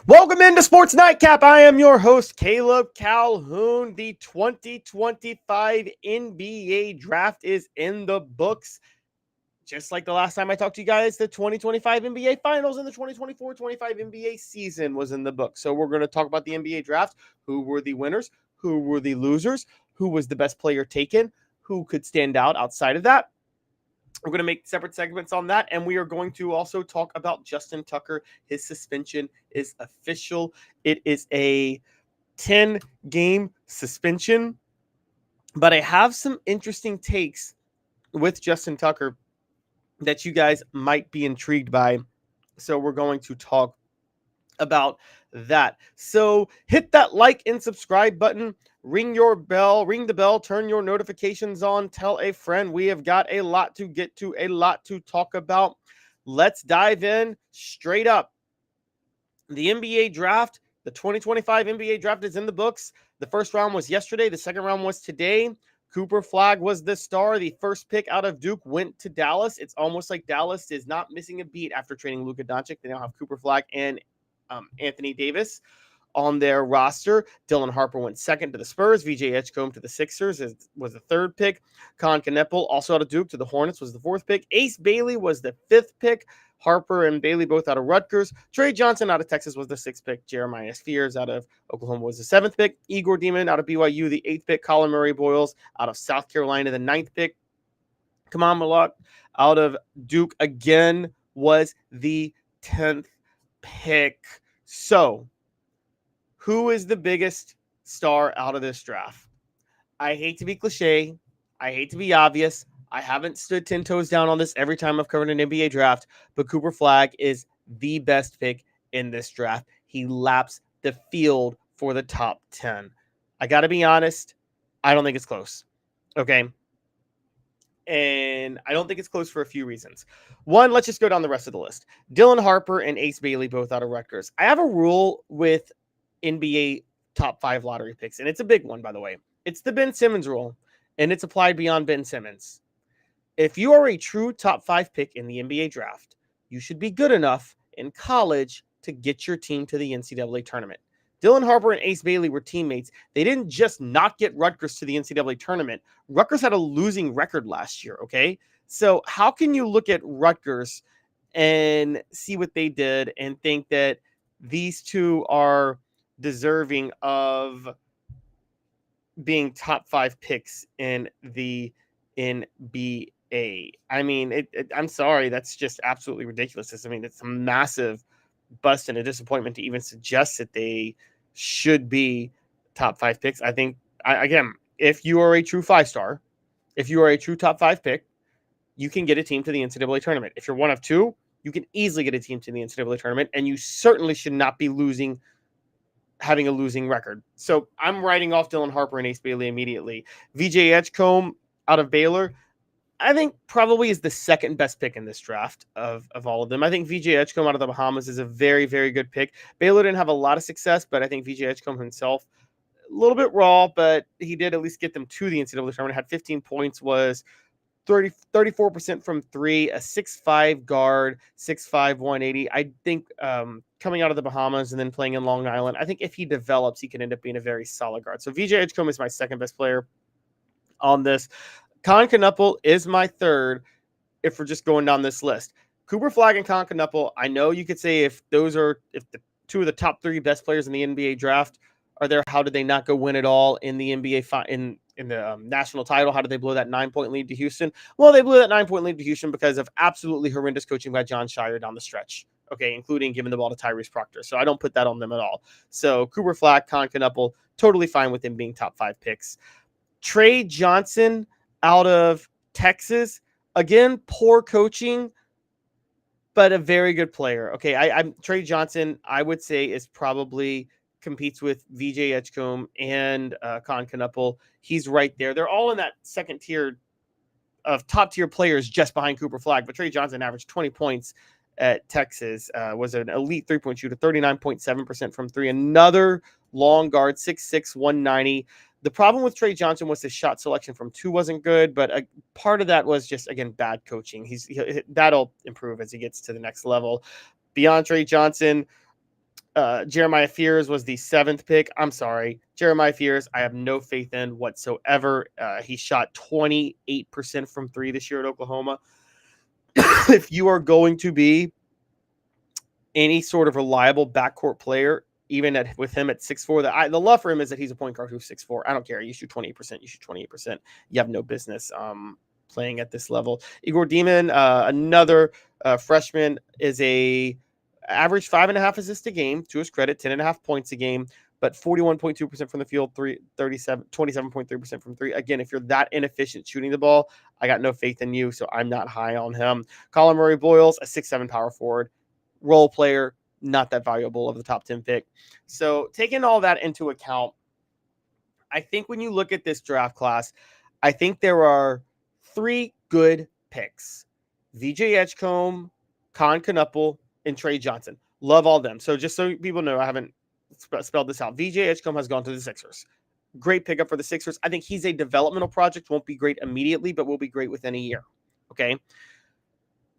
Welcome into Sports Nightcap. I am your host, Caleb Calhoun. The 2025 NBA draft is in the books. Just like the last time I talked to you guys, the 2025 NBA Finals and the 2024-25 NBA season was in the book. So we're going to talk about the NBA draft. Who were the winners? Who were the losers? Who was the best player taken? Who could stand out outside of that? We're going to make separate segments on that, and we are going to also talk about Justin Tucker. His suspension is official. It is a 10-game suspension, but I have some interesting takes with Justin Tucker that you guys might be intrigued by. So we're going to talk about that. So hit that like and subscribe button, ring the bell, turn your notifications on, tell a friend. We have got a lot to get to, a lot to talk about. Let's dive in straight up. The NBA draft, the 2025 NBA draft is in the books. The first round was yesterday. The second round was today. Cooper Flagg was the star. The first pick out of Duke went to Dallas. It's almost like Dallas is not missing a beat after trading Luka Doncic. They now have Cooper Flagg and Anthony Davis on their roster. Dylan Harper went second to the Spurs. VJ Edgecombe to the Sixers was the third pick. Con Kneppel, also out of Duke, to the Hornets was the fourth pick. Ace Bailey was the fifth pick. Harper and Bailey both out of Rutgers. Trey Johnson out of Texas was the sixth pick. Jeremiah Spears out of Oklahoma was the seventh pick. Igor Demon out of BYU, the eighth pick. Colin Murray Boyles out of South Carolina, the ninth pick. Kamal Malak out of Duke again was the 10th pick. So, who is the biggest star out of this draft? I hate to be cliche. I hate to be obvious. I haven't stood 10 toes down on this every time I've covered an NBA draft, but Cooper Flagg is the best pick in this draft. He laps the field for the top 10. I got to be honest. I don't think it's close. Okay. And I don't think it's close for a few reasons. One, let's just go down the rest of the list. Dylan Harper and Ace Bailey, both out of Rutgers. I have a rule with NBA top 5 lottery picks, and it's a big one, by the way. It's the Ben Simmons rule, and it's applied beyond Ben Simmons. If you are a true top 5 pick in the NBA draft, you should be good enough in college to get your team to the NCAA tournament. Dylan Harper and Ace Bailey were teammates. They didn't just not get Rutgers to the NCAA tournament. Rutgers had a losing record last year, okay? So how can you look at Rutgers and see what they did and think that these two are deserving of being top 5 picks in the NBA? I mean, I'm sorry. That's just absolutely ridiculous. It's a massive bust and a disappointment to even suggest that they should be top 5 picks. I think, again, if you are a true 5-star, if you are a true top 5 pick, you can get a team to the NCAA tournament. If you're one of two, you can easily get a team to the NCAA tournament, and you certainly should not be having a losing record. So I'm writing off Dylan Harper and Ace Bailey immediately. VJ Edgecombe out of Baylor, I think probably is the second best pick in this draft of all of them. I think VJ Edgecombe out of the Bahamas is a very, very good pick. Baylor didn't have a lot of success, but I think VJ Edgecombe himself, a little bit raw, but he did at least get them to the NCAA tournament. Had 15 points, was 34% from three, a 6'5 guard, 6'5", 180. I think coming out of the Bahamas and then playing in Long Island, I think if he develops, he can end up being a very solid guard. So VJ Edgecombe is my second best player on this. Con Kneppel is my third if we're just going down this list. Cooper Flagg and Con Kneppel, I know you could say if the two of the top 3 best players in the NBA draft are there, how did they not go win it all in the NBA in the national title? How did they blow that 9-point lead to Houston? Well, they blew that 9-point lead to Houston because of absolutely horrendous coaching by John Shire down the stretch, okay, including giving the ball to Tyrese Proctor. So I don't put that on them at all. So Cooper Flagg, Con Kneppel, totally fine with them being top 5 picks. Trey Johnson out of Texas, again, poor coaching, but a very good player. Okay, I'm Trey Johnson, I would say, is probably competes with VJ Edgecombe and Con Kneppel. He's right there. They're all in that second tier of top tier players just behind Cooper Flagg. But Trey Johnson averaged 20 points at Texas, was an elite 3-point shooter, 39.7% from 3. Another long guard, 6'6", 190. The problem with Trey Johnson was his shot selection from 2 wasn't good, but a part of that was just, again, bad coaching. That'll improve as he gets to the next level. Beyond Trey Johnson, Jeremiah Fears was the 7th pick. I'm sorry. Jeremiah Fears, I have no faith in whatsoever. He shot 28% from three this year at Oklahoma. If you are going to be any sort of reliable backcourt player, even with him at 6'4", the love for him is that he's a point guard who's 6'4". I don't care. You shoot 28%. You shoot 28%. You have no business playing at this level. Igor Demon, another freshman, is a average 5.5 assists a game, to his credit, 10.5 points a game, but 41.2% from the field, 27.3% from three. Again, if you're that inefficient shooting the ball, I got no faith in you, so I'm not high on him. Colin Murray Boyles, a 6'7" power forward, role player, not that valuable of the top 10 pick. So taking all that into account, I think when you look at this draft class, I think there are 3 good picks: VJ Edgecombe, Con Knuppel, and Trey Johnson. Love all them. So just so people know, I haven't spelled this out. VJ Edgecombe has gone to the Sixers. Great pickup for the Sixers. I think he's a developmental project. Won't be great immediately, but will be great within a year. Okay.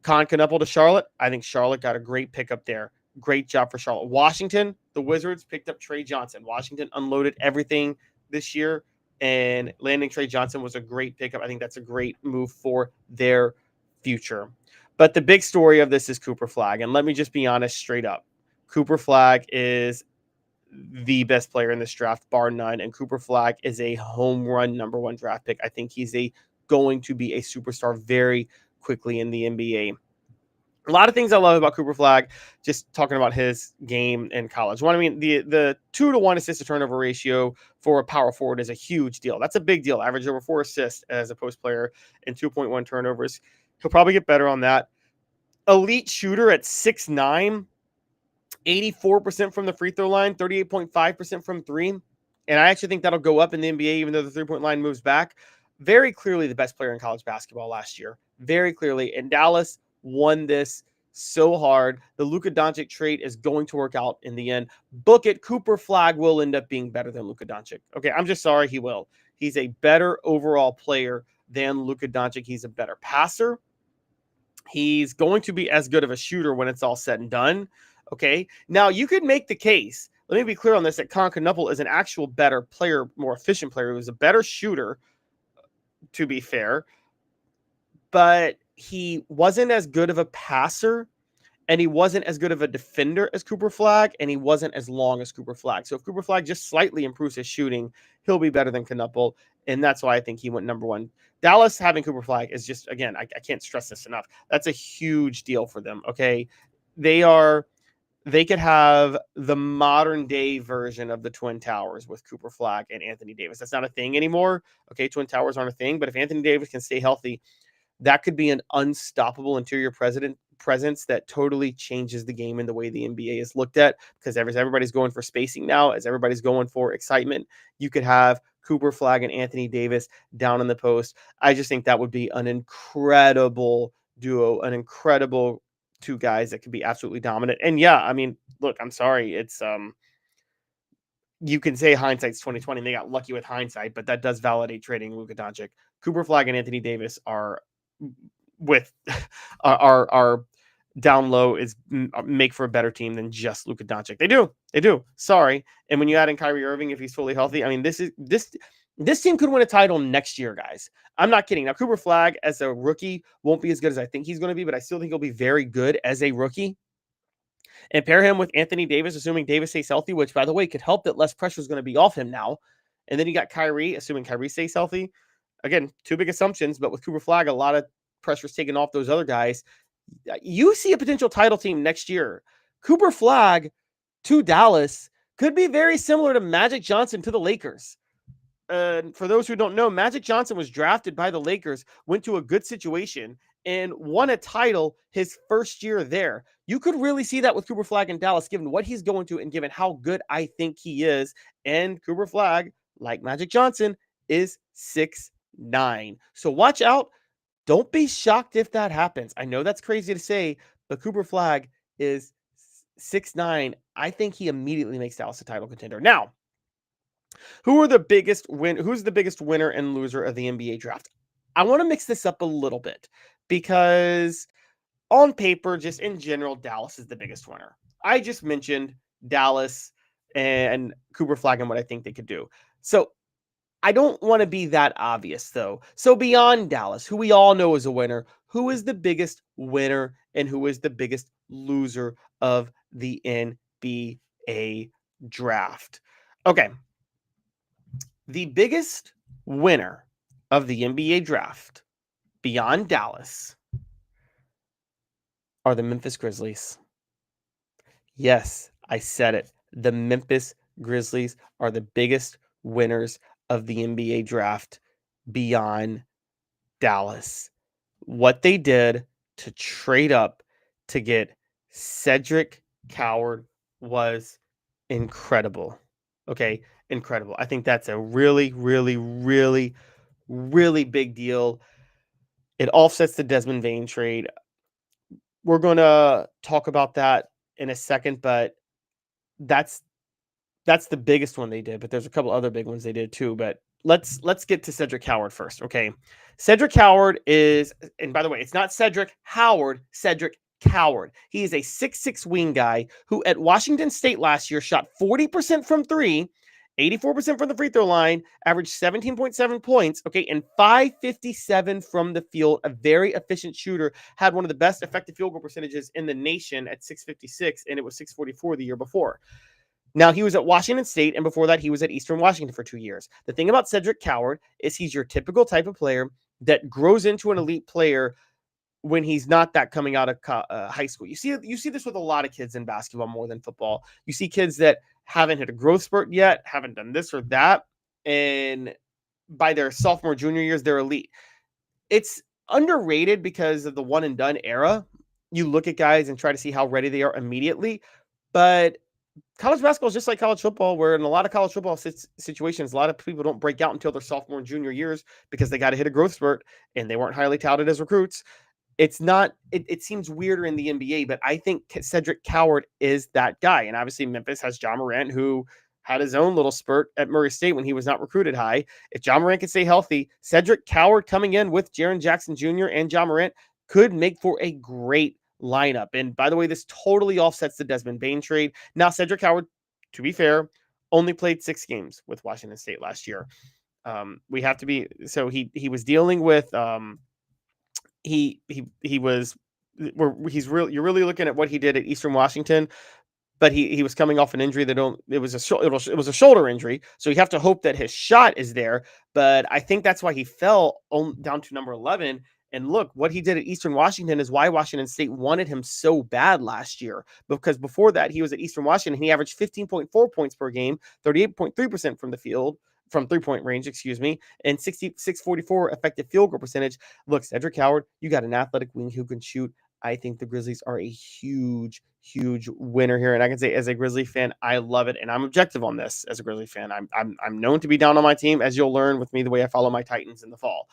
Con Knuppel to Charlotte. I think Charlotte got a great pickup there. Great job for Charlotte. Washington, the Wizards picked up Trey Johnson. Washington unloaded everything this year, and landing Trey Johnson was a great pickup. I think that's a great move for their future. But the big story of this is Cooper Flagg. And let me just be honest straight up. Cooper Flagg is the best player in this draft, bar none. And Cooper Flagg is a home run number 1 draft pick. I think he's going to be a superstar very quickly in the NBA. A lot of things I love about Cooper Flagg, just talking about his game in college. One, I mean, the 2-to-1 assist to turnover ratio for a power forward is a huge deal. That's a big deal. Average over 4 assists as a post player and 2.1 turnovers. He'll probably get better on that. Elite shooter at 6'9", 84% from the free throw line, 38.5% from three. And I actually think that'll go up in the NBA, even though the 3-point line moves back. Very clearly the best player in college basketball last year. Very clearly. And Dallas won this so hard. The Luka Doncic trade is going to work out in the end. Book it. Cooper Flagg will end up being better than Luka Doncic. Okay, I'm just sorry, he will. He's a better overall player than Luka Doncic. He's a better passer. He's going to be as good of a shooter when it's all said and done. Okay, now you could make the case. Let me be clear on this, that Con Knuppel is an actual better player, more efficient player. He was a better shooter, to be fair, but he wasn't as good of a passer, and he wasn't as good of a defender as Cooper Flagg, and he wasn't as long as Cooper Flagg. So if Cooper Flagg just slightly improves his shooting, he'll be better than Knuppel, and that's why I think he went number 1. Dallas having Cooper Flagg is just, again, I can't stress this enough. That's a huge deal for them, okay? They could have the modern day version of the Twin Towers with Cooper Flagg and Anthony Davis. That's not a thing anymore. Okay, Twin Towers aren't a thing, but if Anthony Davis can stay healthy, that could be an unstoppable interior presence that totally changes the game in the way the NBA is looked at, because everybody's going for spacing now, as everybody's going for excitement. You could have Cooper Flagg and Anthony Davis down in the post. I just think that would be an incredible duo, an incredible 2 guys that could be absolutely dominant. And yeah, I mean, look, I'm sorry. It's you can say hindsight's 2020 and they got lucky with hindsight, but that does validate trading Luka Doncic. Cooper Flagg and Anthony Davis are with our down low is make for a better team than just Luka Doncic. They do. Sorry. And when you add in Kyrie Irving, if he's fully healthy, I mean, this team could win a title next year, guys. I'm not kidding. Now, Cooper Flagg as a rookie won't be as good as I think he's going to be, but I still think he'll be very good as a rookie. And pair him with Anthony Davis, assuming Davis stays healthy, which, by the way, could help that less pressure is going to be off him now. And then you got Kyrie, assuming Kyrie stays healthy. Again, 2 big assumptions, but with Cooper Flagg, a lot of pressure is taken off those other guys. You see a potential title team next year. Cooper Flagg to Dallas could be very similar to Magic Johnson to the Lakers. For those who don't know, Magic Johnson was drafted by the Lakers, went to a good situation, and won a title his first year there. You could really see that with Cooper Flagg in Dallas, given what he's going to and given how good I think he is. And Cooper Flagg, like Magic Johnson, is 6'9". So watch out. Don't be shocked if that happens. I know that's crazy to say, but Cooper Flagg is 6'9". I think he immediately makes Dallas a title contender. Now, who's the biggest winner and loser of the NBA draft? I want to mix this up a little bit because on paper, just in general, Dallas is the biggest winner. I just mentioned Dallas, and Cooper Flagg and what I think they could do. So I don't want to be that obvious, though. So beyond Dallas, who we all know is a winner, who is the biggest winner and who is the biggest loser of the NBA draft? Okay. The biggest winner of the NBA draft beyond Dallas are the Memphis Grizzlies. Yes, I said it. The Memphis Grizzlies are the biggest winners of the NBA draft beyond Dallas. What they did to trade up to get Cedric Coward was incredible. Okay, incredible. I think that's a really, really, really, really big deal. It offsets the Desmond Bain trade. We're going to talk about that in a second, but that's that's the biggest one they did, but there's a couple other big ones they did too. But let's get to Cedric Howard first, okay? Cedric Howard is, and by the way, it's not Cedric Howard, Cedric Coward. He is a 6'6" wing guy who at Washington State last year shot 40% from three, 84% from the free throw line, averaged 17.7 points, okay, and 557 from the field. A very efficient shooter, had one of the best effective field goal percentages in the nation at 656, and it was 644 the year before. Now, he was at Washington State, and before that, he was at Eastern Washington for 2 years. The thing about Cedric Coward is he's your typical type of player that grows into an elite player when he's not that coming out of high school. You see this with a lot of kids in basketball more than football. You see kids that haven't hit a growth spurt yet, haven't done this or that, and by their sophomore, junior years, they're elite. It's underrated because of the one and done era. You look at guys and try to see how ready they are immediately, but college basketball is just like college football, where in a lot of college football situations, a lot of people don't break out until their sophomore and junior years because they got to hit a growth spurt and they weren't highly touted as recruits. It's not, it seems weirder in the NBA, but I think Cedric Coward is that guy. And obviously Memphis has Ja Morant, who had his own little spurt at Murray State when he was not recruited high. If Ja Morant can stay healthy, Cedric Coward coming in with Jaren Jackson Jr. and Ja Morant could make for a great lineup. And by the way, this totally offsets the Desmond Bain trade. Now, Cedric Howard, to be fair, only played 6 games with Washington State last year. We have to be, so he was dealing with he was you're really looking at what he did at Eastern Washington, but he was coming off an injury that it was a shoulder injury, so you have to hope that his shot is there. But I think that's why he fell down to number 11. And look, what he did at Eastern Washington is why Washington State wanted him so bad last year, because before that he was at Eastern Washington. He averaged 15.4 points per game, 38.3% from the field, from 3-point range, excuse me, and 644 effective field goal percentage. Look, Cedric Howard, you got an athletic wing who can shoot. I think the Grizzlies are a huge, huge winner here. And I can say, as a Grizzly fan, I love it. And I'm objective on this as a Grizzly fan. I'm known to be down on my team, as you'll learn with me the way I follow my Titans in the fall.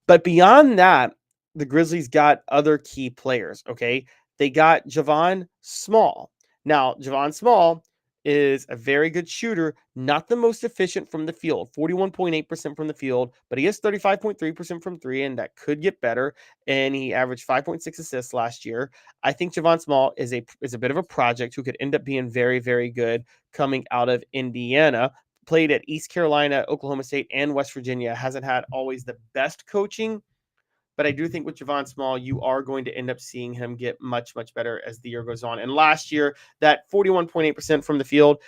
But beyond that, the Grizzlies got other key players, okay? They got Javon Small. Now, Javon Small is a very good shooter, not the most efficient from the field, 41.8% from the field, but he is 35.3% from three, and that could get better. And he averaged 5.6 assists last year. I think Javon Small is a bit of a project who could end up being very, very good coming out of Indiana. Played at East Carolina, Oklahoma State, and West Virginia. Hasn't had always the best coaching, but I do think with Javon Small, you are going to end up seeing him get much, much better as the year goes on. And last year, that 41.8% from the field,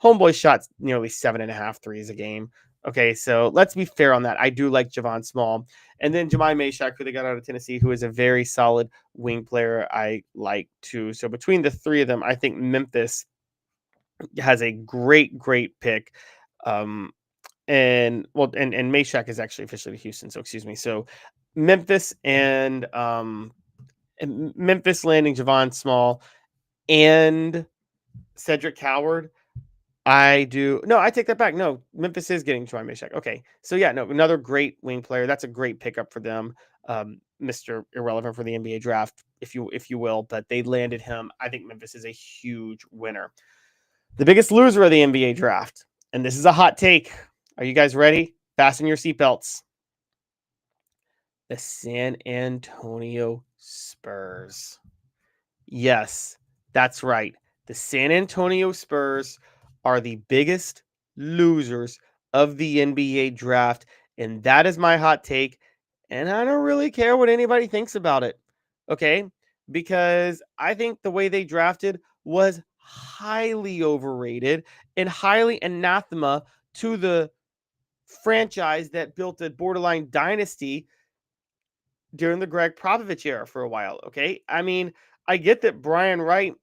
homeboy shot nearly 7.5 threes a game. Okay, so let's be fair on that. I do like Javon Small. And then Jemai Meshack, who they got out of Tennessee, who is a very solid wing player, I like too. So between the three of them, I think Memphis has a great, great pick. And Meshack is actually officially to Houston, so excuse me. So Memphis and Memphis landing Javon Small and Cedric Coward. I take that back. No, Memphis is getting Jemai Meshack. Okay, so yeah, no, another great wing player. That's a great pickup for them. Mr. Irrelevant for the NBA draft, if you will, but they landed him. I think Memphis is a huge winner. The biggest loser of the NBA draft, and this is a hot take. Are you guys ready? Fasten your seatbelts. The San Antonio Spurs. Yes, that's right. The San Antonio Spurs are the biggest losers of the NBA draft, and that is my hot take. And I don't really care what anybody thinks about it, okay? Because I think the way they drafted was highly overrated and highly anathema to the franchise that built a borderline dynasty during the Greg Popovich era for a while, okay? I mean, I get that Brian Wright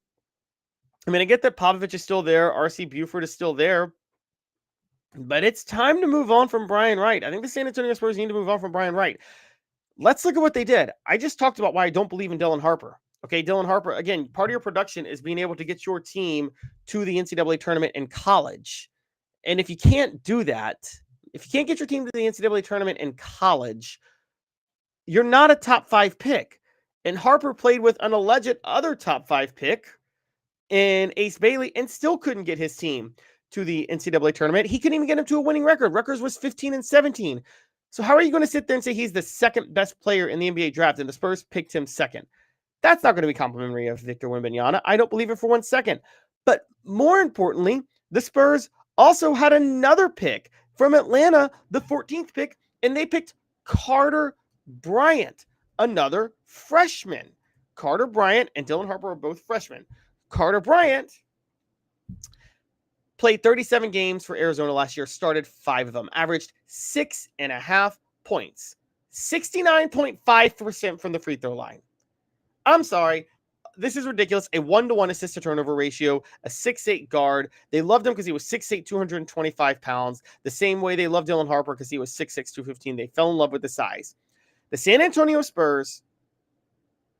I get that Popovich is still there, RC Buford is still there, but it's time to move on from Brian Wright. I think the San Antonio Spurs need to move on from Brian Wright. Let's look at what they did. I just talked about why I don't believe in Dylan Harper. Okay, Dylan Harper, again, part of your production is being able to get your team to the NCAA tournament in college. And if you can't do that, if you can't get your team to the NCAA tournament in college, you're not a top 5 pick. And Harper played with an alleged other top 5 pick in Ace Bailey and still couldn't get his team to the NCAA tournament. He couldn't even get him to a winning record. Rutgers was 15-17. So how are you going to sit there and say he's the second best player in the NBA draft and the Spurs picked him second? That's not going to be complimentary of Victor Wembanyama. I don't believe it for 1 second. But more importantly, the Spurs also had another pick from Atlanta, the 14th pick, and they picked Carter Bryant, another freshman. Carter Bryant and Dylan Harper are both freshmen. Carter Bryant played 37 games for Arizona last year, started 5 of them, averaged 6.5 points, 69.5% from the free throw line. I'm sorry. This is ridiculous. A 1-to-1 assist to turnover ratio, a 6'8 guard. They loved him because he was 6'8, 225 pounds. The same way they loved Dylan Harper because he was 6'6, 215. They fell in love with the size. The San Antonio Spurs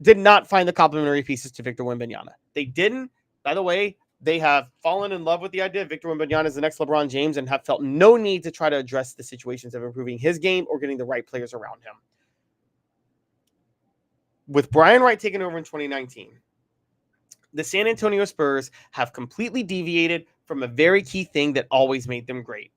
did not find the complementary pieces to Victor Wembanyama. They didn't. By the way, they have fallen in love with the idea of Victor Wembanyama as the next LeBron James and have felt no need to try to address the situations of improving his game or getting the right players around him. With Brian Wright taking over in 2019, the San Antonio Spurs have completely deviated from a very key thing that always made them great.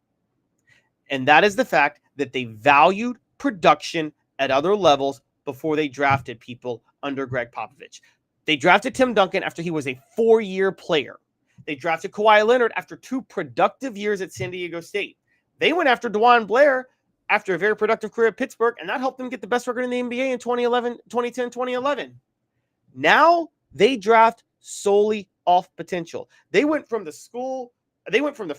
And that is the fact that they valued production at other levels before they drafted people under Greg Popovich. They drafted Tim Duncan after he was a 4-year player. They drafted Kawhi Leonard after 2 productive years at San Diego State. They went after DeJuan Blair after a very productive career at Pittsburgh, and that helped them get the best record in the NBA in 2010, 2011. Now they draft solely off potential. They went from the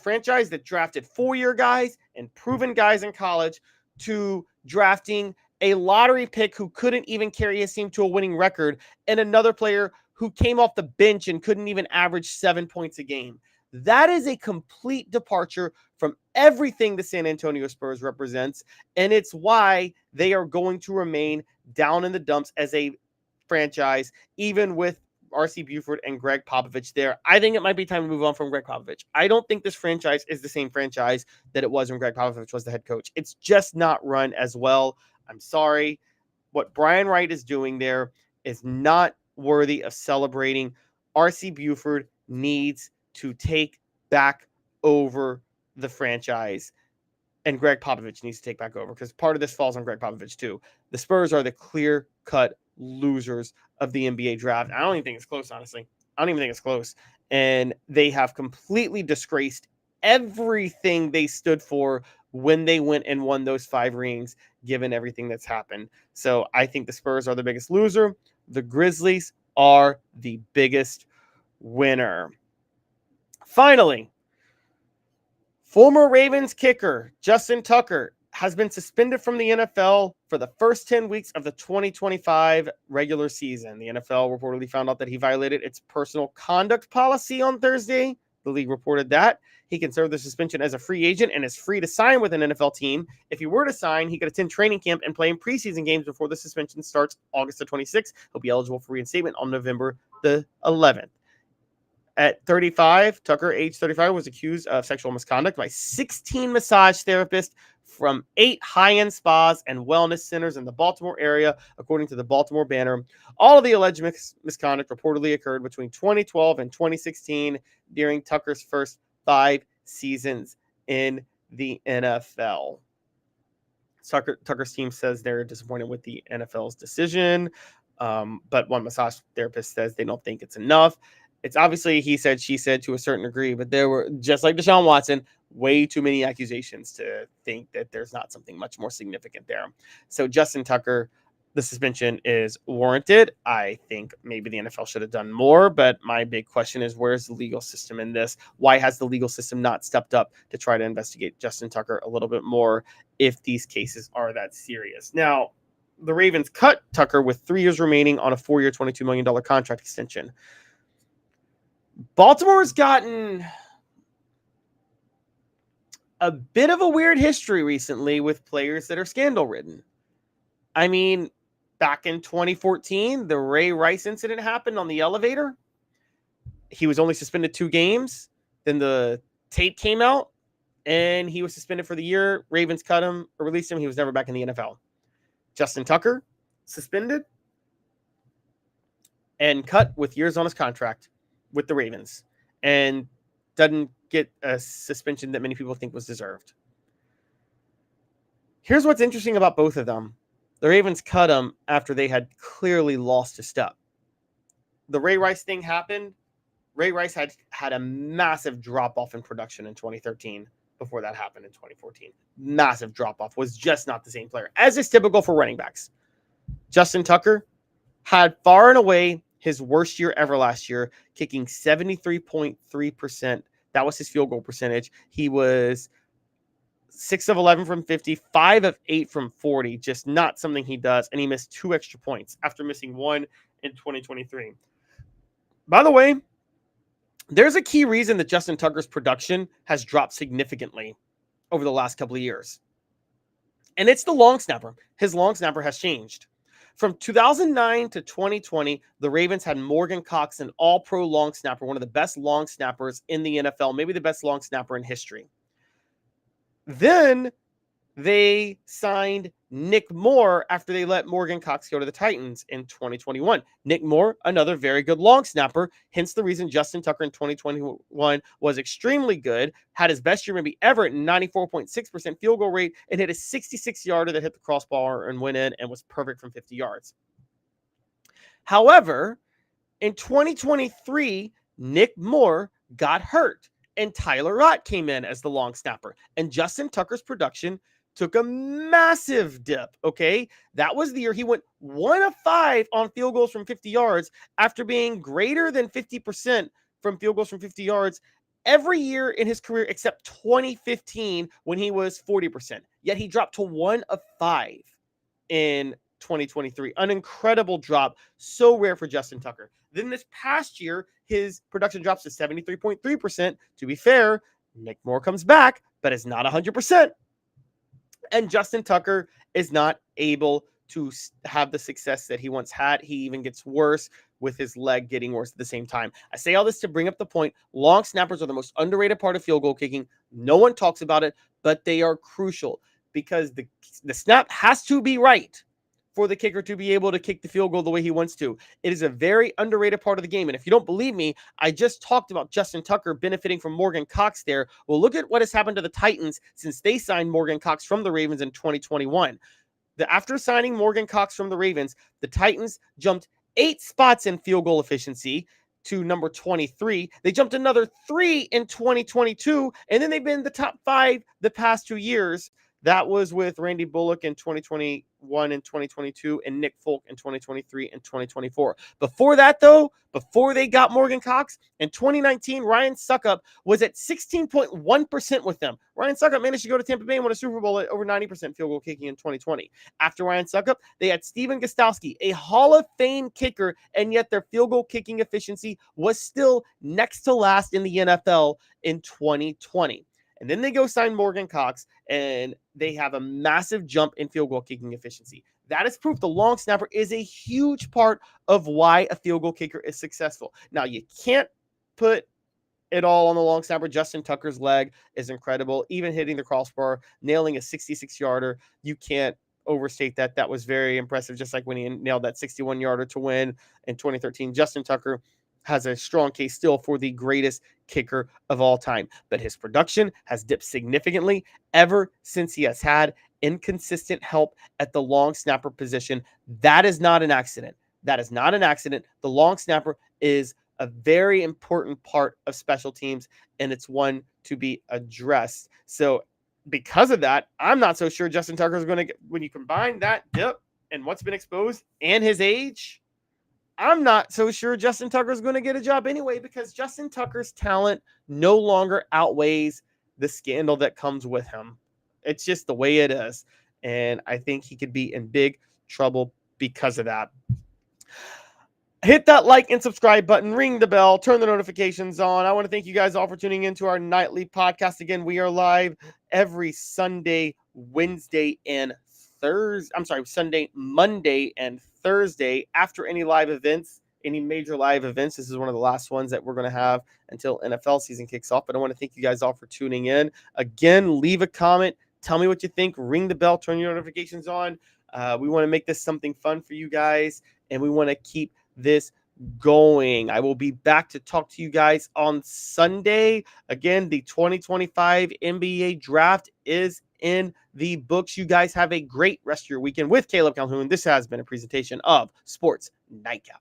franchise that drafted 4-year guys and proven guys in college to drafting a lottery pick who couldn't even carry his team to a winning record and another player who came off the bench and couldn't even average 7 points a game. That is a complete departure from everything the San Antonio Spurs represents, and it's why they are going to remain down in the dumps as a franchise, even with RC Buford and Greg Popovich there. I think it might be time to move on from Greg Popovich. I don't think this franchise is the same franchise that it was when Greg Popovich was the head coach. It's just not run as well. I'm sorry. What Brian Wright is doing there is not worthy of celebrating. RC Buford needs to take back over the franchise, and Greg Popovich needs to take back over because part of this falls on Greg Popovich too. The Spurs are the clear-cut losers of the NBA draft. I don't even think it's close, honestly. I don't even think it's close. And they have completely disgraced everything they stood for when they went and won those 5 rings, given everything that's happened. So I think the Spurs are the biggest loser. The Grizzlies are the biggest winner. Finally, former Ravens kicker Justin Tucker has been suspended from the NFL for the first 10 weeks of the 2025 regular season. The NFL reportedly found out that he violated its personal conduct policy on Thursday. The league reported that. He can serve the suspension as a free agent and is free to sign with an NFL team. If he were to sign, he could attend training camp and play in preseason games before the suspension starts August the 26th. He'll be eligible for reinstatement on November the 11th. At 35, Tucker, age 35, was accused of sexual misconduct by 16 massage therapists from 8 high-end spas and wellness centers in the Baltimore area, according to the Baltimore Banner. All of the alleged misconduct reportedly occurred between 2012 and 2016 during Tucker's first 5 seasons in the NFL. Tucker's team says they're disappointed with the NFL's decision, but one massage therapist says they don't think it's enough. It's obviously he said, she said to a certain degree, but there were, just like Deshaun Watson, way too many accusations to think that there's not something much more significant there. So Justin Tucker, the suspension is warranted. I think maybe the NFL should have done more, but my big question is, where's the legal system in this? Why has the legal system not stepped up to try to investigate Justin Tucker a little bit more if these cases are that serious? Now, the Ravens cut Tucker with 3 years remaining on a 4-year, $22 million contract extension. Baltimore's gotten a bit of a weird history recently with players that are scandal ridden. I mean, back in 2014, the Ray Rice incident happened on the elevator. He was only suspended 2 games. Then the tape came out and he was suspended for the year. Ravens cut him or released him. He was never back in the NFL. Justin Tucker, suspended and cut with years on his contract with the Ravens, and doesn't get a suspension that many people think was deserved. Here's what's interesting about both of them. The Ravens cut him after they had clearly lost a step. The Ray Rice thing happened. Ray Rice had a massive drop-off in production in 2013 before that happened in 2014. Massive drop-off. Was just not the same player, as is typical for running backs. Justin Tucker had far and away his worst year ever last year, kicking 73.3%. That was his field goal percentage. He was 6 of 11 from 50, 5 of 8 from 40, just not something he does. And he missed 2 extra points after missing 1 in 2023. By the way, there's a key reason that Justin Tucker's production has dropped significantly over the last couple of years. And it's the long snapper. His long snapper has changed. From 2009 to 2020, the Ravens had Morgan Cox, an all-pro long snapper, one of the best long snappers in the NFL, maybe the best long snapper in history. Then they signed Nick Moore after they let Morgan Cox go to the Titans in 2021. Nick Moore, another very good long snapper, hence the reason Justin Tucker in 2021 was extremely good, had his best year maybe ever at 94.6% field goal rate, and hit a 66-yarder that hit the crossbar and went in and was perfect from 50 yards. However, in 2023, Nick Moore got hurt, and Tyler Rott came in as the long snapper, and Justin Tucker's production took a massive dip, okay? That was the year he went 1 of 5 on field goals from 50 yards after being greater than 50% from field goals from 50 yards every year in his career except 2015 when he was 40%. Yet he dropped to 1 of 5 in 2023. An incredible drop, so rare for Justin Tucker. Then this past year, his production drops to 73.3%. To be fair, Nick Moore comes back, but is not 100%. And Justin Tucker is not able to have the success that he once had. He even gets worse with his leg getting worse at the same time. I say all this to bring up the point. Long snappers are the most underrated part of field goal kicking. No one talks about it, but they are crucial because the snap has to be right for the kicker to be able to kick the field goal the way he wants to. It is a very underrated part of the game. And if you don't believe me, I just talked about Justin Tucker benefiting from Morgan Cox there. Well, look at what has happened to the Titans since they signed Morgan Cox from the Ravens in 2021. After signing Morgan Cox from the Ravens, the Titans jumped 8 spots in field goal efficiency to number 23. They jumped another 3 in 2022, and then they've been the top 5 the past 2 years. That was with Randy Bullock in 2021 and 2022 and Nick Folk in 2023 and 2024. Before that, though, before they got Morgan Cox, in 2019, Ryan Suckup was at 16.1% with them. Ryan Suckup managed to go to Tampa Bay and win a Super Bowl at over 90% field goal kicking in 2020. After Ryan Suckup, they had Steven Gostkowski, a Hall of Fame kicker, and yet their field goal kicking efficiency was still next to last in the NFL in 2020. And then they go sign Morgan Cox, and they have a massive jump in field goal kicking efficiency. That is proof the long snapper is a huge part of why a field goal kicker is successful. Now, you can't put it all on the long snapper. Justin Tucker's leg is incredible. Even hitting the crossbar, nailing a 66-yarder, you can't overstate that. That was very impressive, just like when he nailed that 61-yarder to win in 2013. Justin Tucker has a strong case still for the greatest kicker of all time. But his production has dipped significantly ever since he has had inconsistent help at the long snapper position. That is not an accident. That is not an accident. The long snapper is a very important part of special teams, and it's one to be addressed. So because of that, I'm not so sure Justin Tucker is going to get, when you combine that dip and what's been exposed and his age, I'm not so sure Justin Tucker is going to get a job anyway, because Justin Tucker's talent no longer outweighs the scandal that comes with him. It's just the way it is. And I think he could be in big trouble because of that. Hit that like and subscribe button, ring the bell, turn the notifications on. I want to thank you guys all for tuning into our nightly podcast. Again, we are live every Sunday, Wednesday, and Thursday. I'm sorry, Sunday, Monday, and Thursday after any live events, any major live events. This is one of the last ones that we're going to have until NFL season kicks off. But I want to thank you guys all for tuning in. Again, leave a comment. Tell me what you think. Ring the bell, turn your notifications on. We want to make this something fun for you guys, and we want to keep this going. I will be back to talk to you guys on Sunday. Again, the 2025 NBA draft is in the books. You guys have a great rest of your weekend with Caleb Calhoun. This has been a presentation of Sports Nightcap.